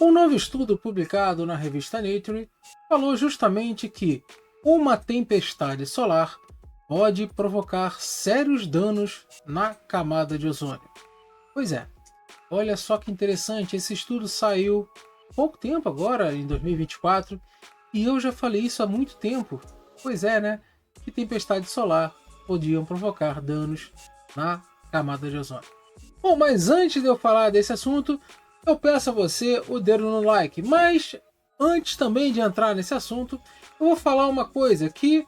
Um novo estudo publicado na revista Nature falou justamente que uma tempestade solar pode provocar sérios danos na camada de ozônio. Pois é, olha só que interessante, esse estudo saiu há pouco tempo agora, em 2024, e eu já falei isso há muito tempo. Pois é, né? Que tempestade solar podiam provocar danos na camada de ozônio. Bom, mas antes de eu falar desse assunto, eu peço a você o dedo no like. Mas antes também de entrar nesse assunto, eu vou falar uma coisa que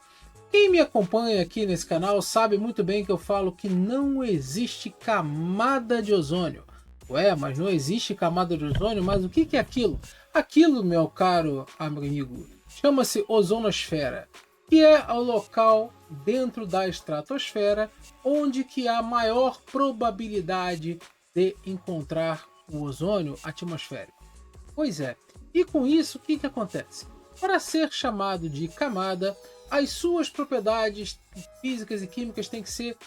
quem me acompanha aqui nesse canal sabe muito bem que eu falo que não existe camada de ozônio. Ué, mas não existe camada de ozônio? Mas o que é aquilo? Aquilo, meu caro amigo, chama-se ozonosfera, que é o local dentro da estratosfera onde que há maior probabilidade de encontrar o ozônio atmosférico. Pois é, e com isso o que acontece? Para ser chamado de camada, as suas propriedades físicas e químicas têm que ser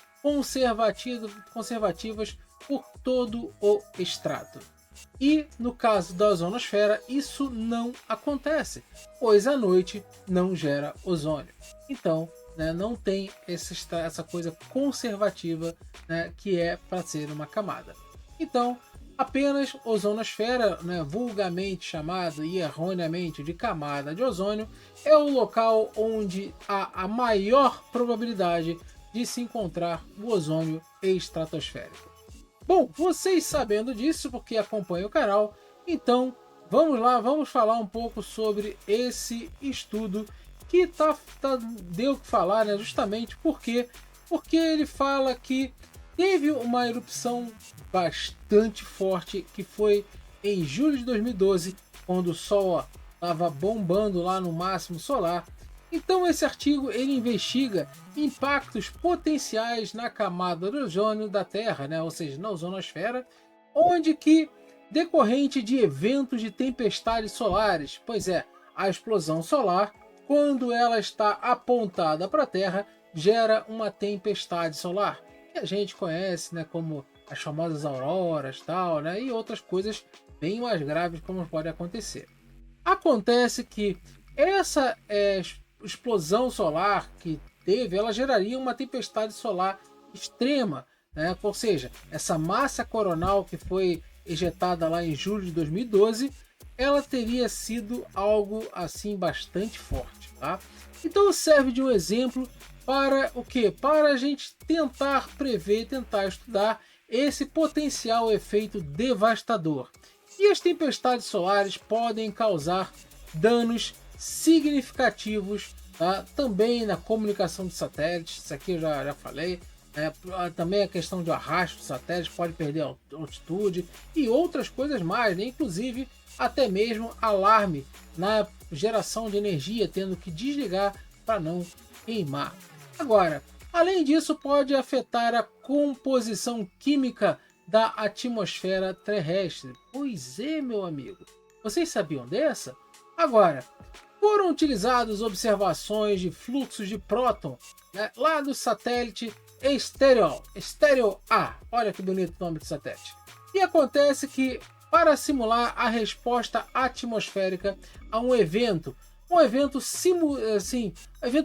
conservativas por todo o estrato. E no caso da ozonosfera, isso não acontece, pois a noite não gera ozônio. Então, né, não tem essa coisa conservativa, né, que é para ser uma camada. Então, apenas ozonosfera, né, vulgarmente chamado e erroneamente de camada de ozônio, é o local onde há a maior probabilidade de se encontrar o ozônio estratosférico. Bom, vocês sabendo disso, porque acompanham o canal, então vamos lá, vamos falar um pouco sobre esse estudo que deu o que falar, né? Justamente porque ele fala que teve uma erupção bastante forte que foi em julho de 2012, quando o Sol estava bombando lá no máximo solar. Então esse artigo ele investiga impactos potenciais na camada de ozônio da Terra, né? Ou seja, na ozonosfera, onde que decorrente de eventos de tempestades solares, pois é, a explosão solar, quando ela está apontada para a Terra, gera uma tempestade solar, que a gente conhece, né, como as famosas auroras, tal, né, e outras coisas bem mais graves como pode acontecer. Acontece que essa explosão solar que teve, ela geraria uma tempestade solar extrema, né? Ou seja, essa massa coronal que foi ejetada lá em julho de 2012, ela teria sido algo assim bastante forte, tá? Então serve de um exemplo para o quê? Para a gente tentar prever, tentar estudar esse potencial efeito devastador. E as tempestades solares podem causar danos significativos, tá? Também na comunicação de satélites, isso aqui eu já falei, também a questão de arrasto de satélites, pode perder altitude e outras coisas mais, né? Inclusive até mesmo alarme na geração de energia, tendo que desligar para não queimar. Agora, além disso, pode afetar a composição química da atmosfera terrestre. Pois é, meu amigo. Vocês sabiam dessa? Agora, foram utilizadas observações de fluxos de próton, né, lá do satélite Stereo A. Olha que bonito o nome do satélite. E acontece que, para simular a resposta atmosférica a um evento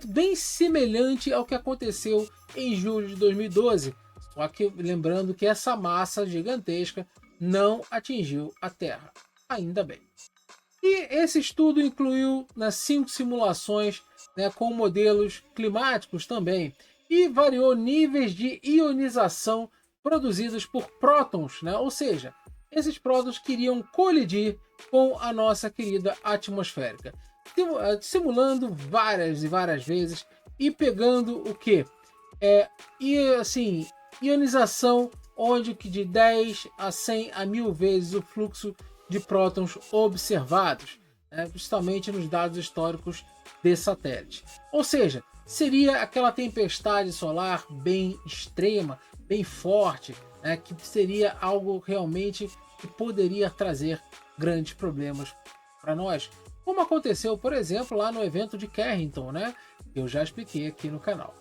bem semelhante ao que aconteceu em julho de 2012, só que lembrando que essa massa gigantesca não atingiu a Terra, ainda bem. E esse estudo incluiu 5 simulações, né, com modelos climáticos também, e variou níveis de ionização produzidos por prótons, né, ou seja, esses prótons queriam colidir com a nossa querida atmosférica, simulando várias e várias vezes e pegando o que? Ionização onde que de 10 a 100 a 1000 vezes o fluxo de prótons observados, né, justamente nos dados históricos desse satélite. Ou seja, seria aquela tempestade solar bem extrema, bem forte, né, que seria algo realmente que poderia trazer grandes problemas para nós, como aconteceu, por exemplo, lá no evento de Carrington, né, que eu já expliquei aqui no canal.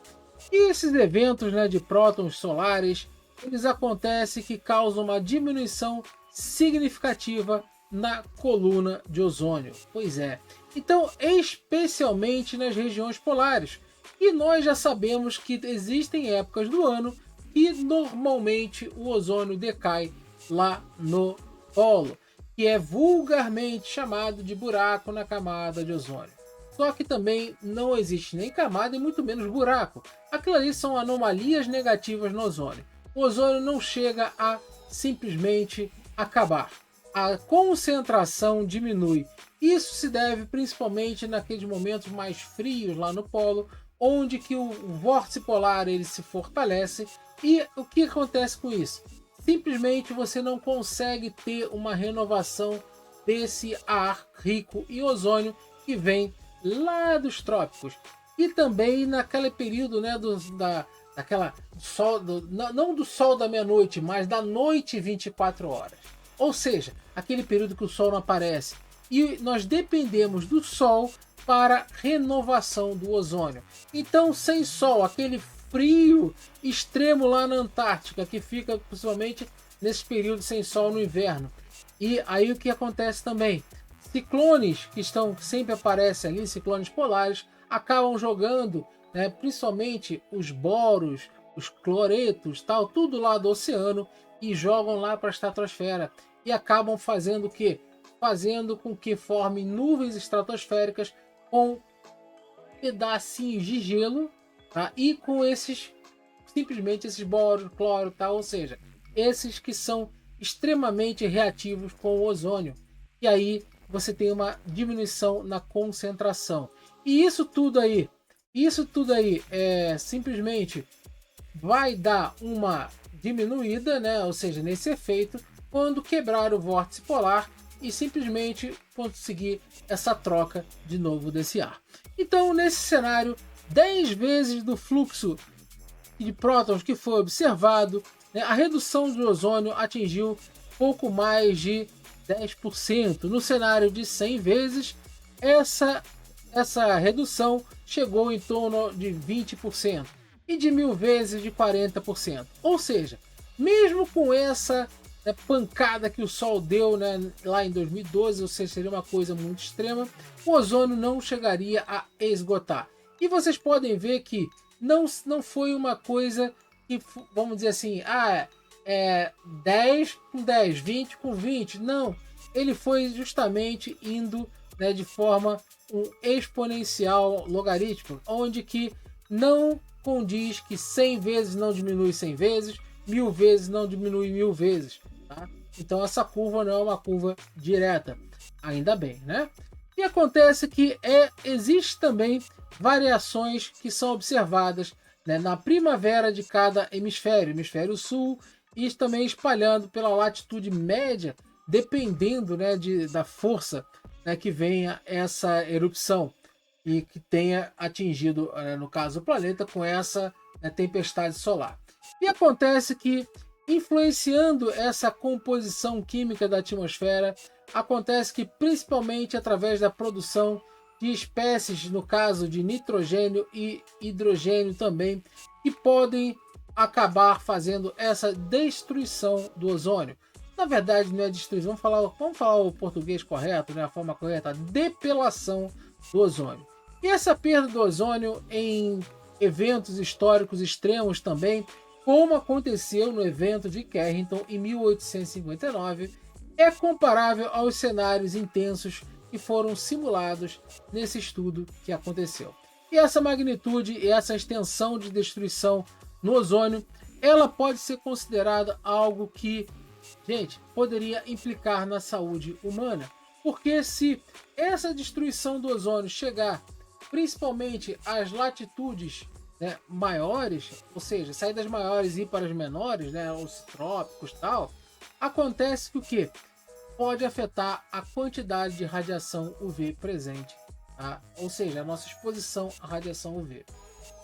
E esses eventos, né, de prótons solares, eles acontecem que causam uma diminuição significativa na coluna de ozônio. Pois é. Então, especialmente nas regiões polares. E nós já sabemos que existem épocas do ano que normalmente o ozônio decai lá no polo, que é vulgarmente chamado de buraco na camada de ozônio. Só que também não existe nem camada e muito menos buraco. Aquilo ali são anomalias negativas no ozônio. O ozônio não chega a simplesmente acabar. A concentração diminui. Isso se deve principalmente naqueles momentos mais frios lá no polo, onde que o vórtice polar ele se fortalece. E o que acontece com isso? Simplesmente você não consegue ter uma renovação desse ar rico em ozônio que vem lá dos trópicos. E também naquele período, né, daquela sol, não do sol da meia-noite, mas da noite 24 horas. Ou seja, aquele período que o sol não aparece. E nós dependemos do sol para renovação do ozônio. Então, sem sol, aquele frio extremo lá na Antártica, que fica principalmente nesse período sem sol no inverno. E aí o que acontece também? Ciclones que sempre aparecem ali, ciclones polares, acabam jogando, né, principalmente os boros, os cloretos, tal, tudo lá do oceano e jogam lá para a estratosfera e acabam fazendo o quê? Fazendo com que formem nuvens estratosféricas com pedacinhos de gelo, tá? E com simplesmente esses boros, cloro, tal, ou seja, esses que são extremamente reativos com o ozônio. E aí você tem uma diminuição na concentração. E isso tudo aí simplesmente vai dar uma diminuída, né? Ou seja, nesse efeito, quando quebrar o vórtice polar e simplesmente conseguir essa troca de novo desse ar. Então, nesse cenário, 10 vezes do fluxo de prótons que foi observado, né, a redução do ozônio atingiu pouco mais de 10%. No cenário de 100 vezes, essa redução chegou em torno de 20%. E de 1000 vezes de 40%. Ou seja, mesmo com essa pancada que o Sol deu, né, lá em 2012, ou seja, seria uma coisa muito extrema, o ozônio não chegaria a esgotar. E vocês podem ver que não foi uma coisa que, vamos dizer assim, 10 com 10, 20 com 20. Não, ele foi justamente indo, né, de forma exponencial logarítmica, onde que não condiz que 100 vezes não diminui 100 vezes, 1000 vezes não diminui 1000 vezes. Tá? Então essa curva não é uma curva direta, ainda bem, né? E acontece que existe também variações que são observadas, né, na primavera de cada hemisfério sul, e também espalhando pela latitude média, dependendo, né, da força, né, que venha essa erupção e que tenha atingido, no caso, o planeta com essa, né, tempestade solar. E acontece que, influenciando essa composição química da atmosfera, acontece que principalmente através da produção de espécies, no caso de nitrogênio e hidrogênio também, que podem acabar fazendo essa destruição do ozônio. Na verdade, não é destruição, vamos falar o português correto, né, a forma correta, a depelação do ozônio. E essa perda do ozônio em eventos históricos extremos também, como aconteceu no evento de Carrington em 1859, é comparável aos cenários intensos que foram simulados nesse estudo que aconteceu. E essa magnitude e essa extensão de destruição no ozônio, ela pode ser considerada algo que, gente, poderia implicar na saúde humana, porque se essa destruição do ozônio chegar principalmente às latitudes, né, maiores, ou seja, sair das maiores e ir para as menores, né, os trópicos e tal, acontece que o quê? Pode afetar a quantidade de radiação UV presente, tá? Ou seja, a nossa exposição à radiação UV.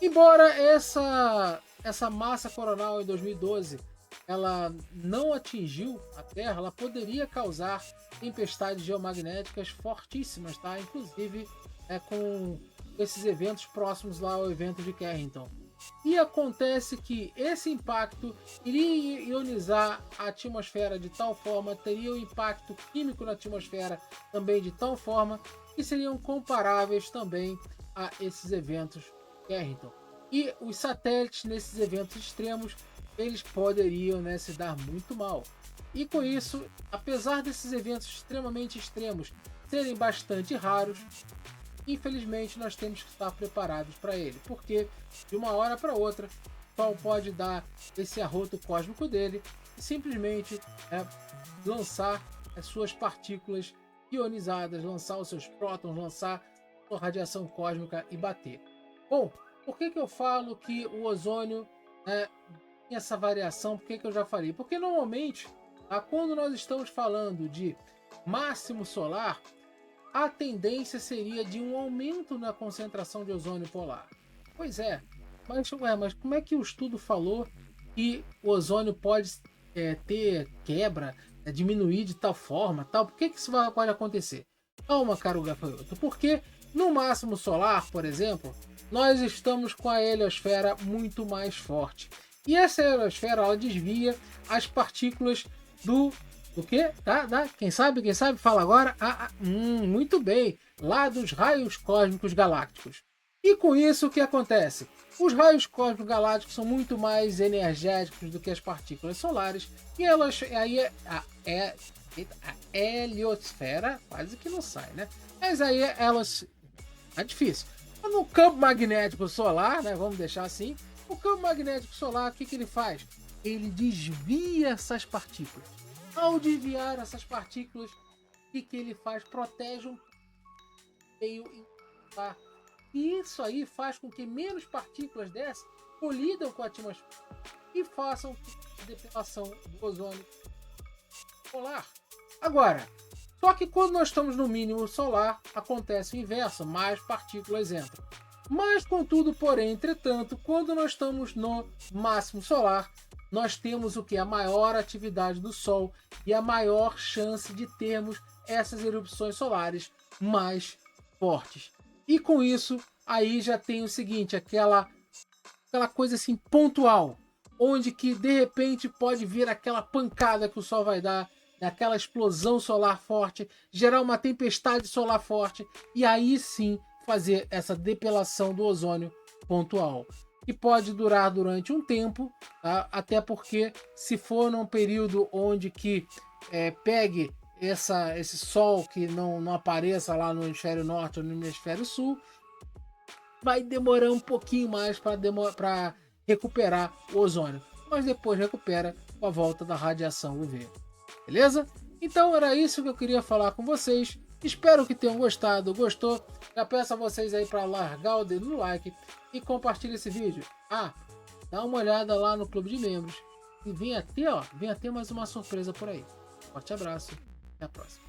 Embora essa massa coronal em 2012 ela não atingiu a Terra, ela poderia causar tempestades geomagnéticas fortíssimas, tá? Inclusive com esses eventos próximos lá ao evento de Carrington. E acontece que esse impacto iria ionizar a atmosfera de tal forma, teria um impacto químico na atmosfera também de tal forma, que seriam comparáveis também a esses eventos Carrington. E os satélites nesses eventos extremos, eles poderiam, né, se dar muito mal. E com isso, apesar desses eventos extremamente extremos serem bastante raros, infelizmente nós temos que estar preparados para ele, porque de uma hora para outra o Sol pode dar esse arroto cósmico dele e simplesmente lançar as suas partículas ionizadas, lançar os seus prótons, lançar sua radiação cósmica e bater. Bom, por que eu falo que o ozônio tem essa variação? Por que eu já falei? Porque normalmente, quando nós estamos falando de máximo solar, a tendência seria de um aumento na concentração de ozônio polar. Pois é, mas como é que o estudo falou que o ozônio pode ter quebra, diminuir de tal forma, tal? Por que isso pode acontecer? Calma, caro gafanhoto, porque no máximo solar, por exemplo, nós estamos com a heliosfera muito mais forte. E essa heliosfera, ela desvia as partículas do quê? Quem sabe? Fala agora. Muito bem. Lá dos raios cósmicos galácticos. E com isso, o que acontece? Os raios cósmicos galácticos são muito mais energéticos do que as partículas solares. E elas, aí a heliosfera quase que não sai, né? Mas aí elas... É difícil. No campo magnético solar, né? Vamos deixar assim. O campo magnético solar, o que ele faz? Ele desvia essas partículas. Ao desviar essas partículas, o que ele faz? Protege um meio insular. E isso aí faz com que menos partículas dessas colidam com a atmosfera e façam a depilação do ozônio polar. Agora, só que quando nós estamos no mínimo solar, acontece o inverso, mais partículas entram. Mas, contudo, porém, entretanto, quando nós estamos no máximo solar, nós temos o que? A maior atividade do Sol e a maior chance de termos essas erupções solares mais fortes. E com isso, aí já tem o seguinte, aquela coisa assim pontual, onde que de repente pode vir aquela pancada que o Sol vai dar, aquela explosão solar forte, gerar uma tempestade solar forte, e aí sim fazer essa depilação do ozônio pontual. Que pode durar durante um tempo, tá? Até porque se for num período onde que pegue esse sol que não apareça lá no hemisfério norte ou no hemisfério sul, vai demorar um pouquinho mais para recuperar o ozônio, mas depois recupera com a volta da radiação UV. Beleza? Então era isso que eu queria falar com vocês. Espero que tenham gostado. Gostou? Já peço a vocês aí para largar o dedo no like e compartilhar esse vídeo. Dá uma olhada lá no clube de membros e vem até mais uma surpresa por aí. Forte abraço, até a próxima.